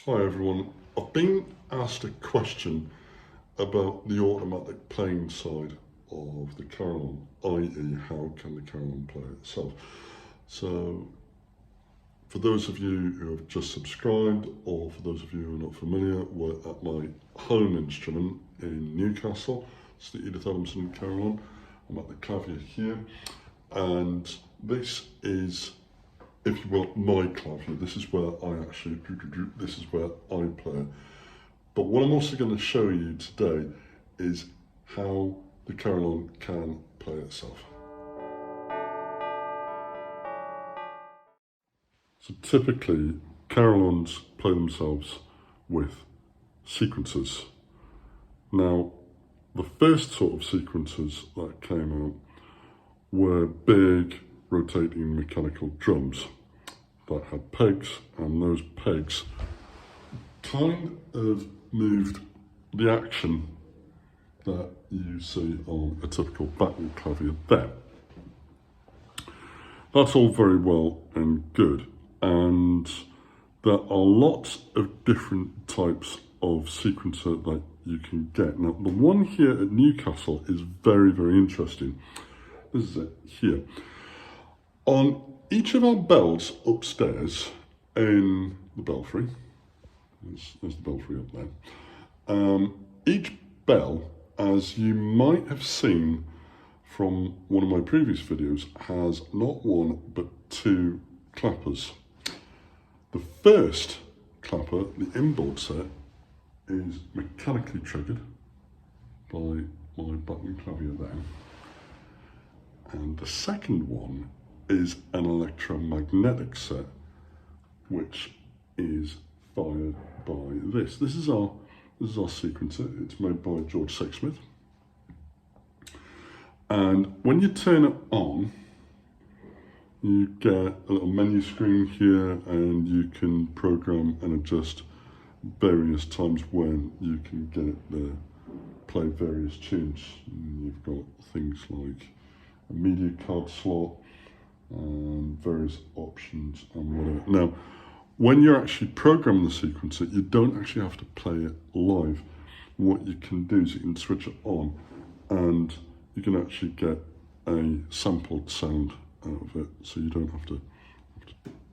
Hi everyone, I've been asked a question about the automatic playing side of the carillon, i.e. how can the carillon play itself. So for those of you who have just subscribed, or for those of you who are not familiar, we're at my home instrument in Newcastle. It's the Edith Adamson carillon. I'm at the clavier here, and this is, if you will, my clavier. This is where this is where I play. But what I'm also going to show you today is how the carillon can play itself. So typically, carillons play themselves with sequencers. Now, the first sort of sequencers that came out were big rotating mechanical drums that had pegs, and those pegs kind of moved the action that you see on a typical baton clavier there. That's all very well and good, and there are lots of different types of sequencer that you can get. Now, the one here at Newcastle is very, very interesting. This is it here. On each of our bells upstairs in the belfry, there's the belfry up there, each bell, as you might have seen from one of my previous videos, has not one but two clappers. The first clapper, the inboard set, is mechanically triggered by my button clavier there. And the second one is an electromagnetic set, which is fired by this. This is our sequencer. It's made by Sixsmith. And when you turn it on, you get a little menu screen here, and you can program and adjust various times when you can get it to play various tunes. And you've got things like a media card slot and various options and whatever. Now, when you're actually programming the sequencer, you don't actually have to play it live. What you can do is you can switch it on, and you can actually get a sampled sound out of it, so you don't have to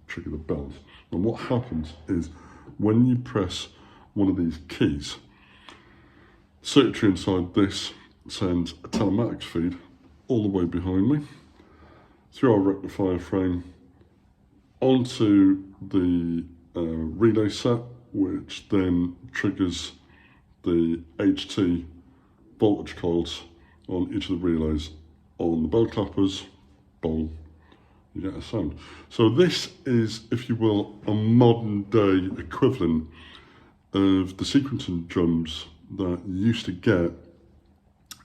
trigger the bells. And what happens is, when you press one of these keys, circuitry inside this sends a telematics feed all the way behind me, through our rectifier frame, onto the relay set, which then triggers the HT voltage coils on each of the relays on the bell clappers. Boom, you get a sound. So this is, if you will, a modern day equivalent of the sequencing drums that you used to get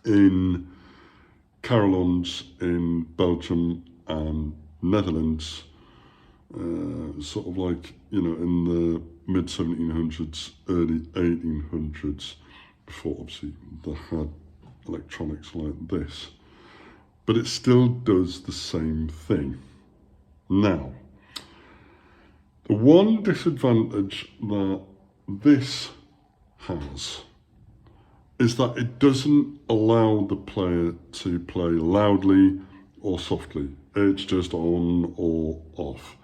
in carillons in Belgium and Netherlands, sort of like, you know, in the mid 1700s, early 1800s, before obviously they had electronics like this. But it still does the same thing. Now, the one disadvantage that this has is that it doesn't allow the player to play loudly or softly. It's just on or off.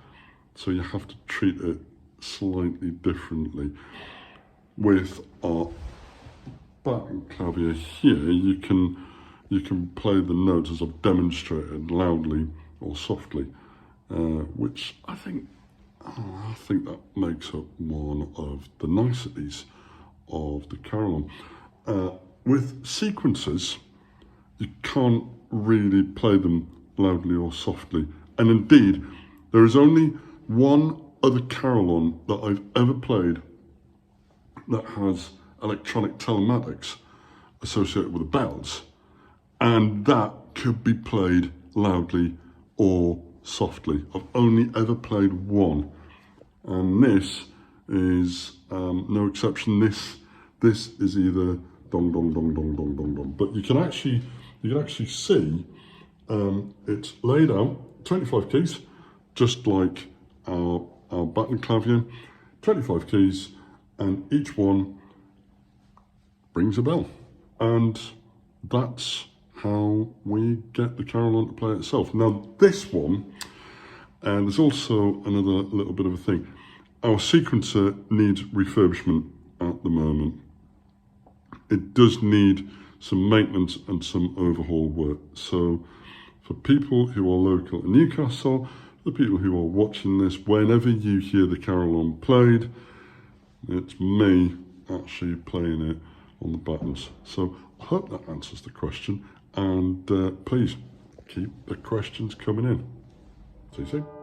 So you have to treat it slightly differently. With our baton clavier here, you can play the notes as I've demonstrated, loudly or softly, which I think that makes up one of the niceties of the carillon. With sequencers, you can't really play them loudly or softly. And indeed, there is only one other carillon that I've ever played that has electronic telematics associated with the bells, and that could be played loudly or softly. I've only ever played one, and this is no exception. This is either dong dong dong dong dong dong dong. But you can actually see it's laid out 25 keys, just like our baton clavier. 25 keys, and each one rings a bell. And that's how we get the carillon to play itself. Now this one, and there's also another little bit of a thing. Our sequencer needs refurbishment at the moment. It does need some maintenance and some overhaul work. So for people who are local in Newcastle, the people who are watching this, whenever you hear the carillon played, it's me actually playing it on the buttons. So I hope that answers the question, and please keep the questions coming in. See you soon.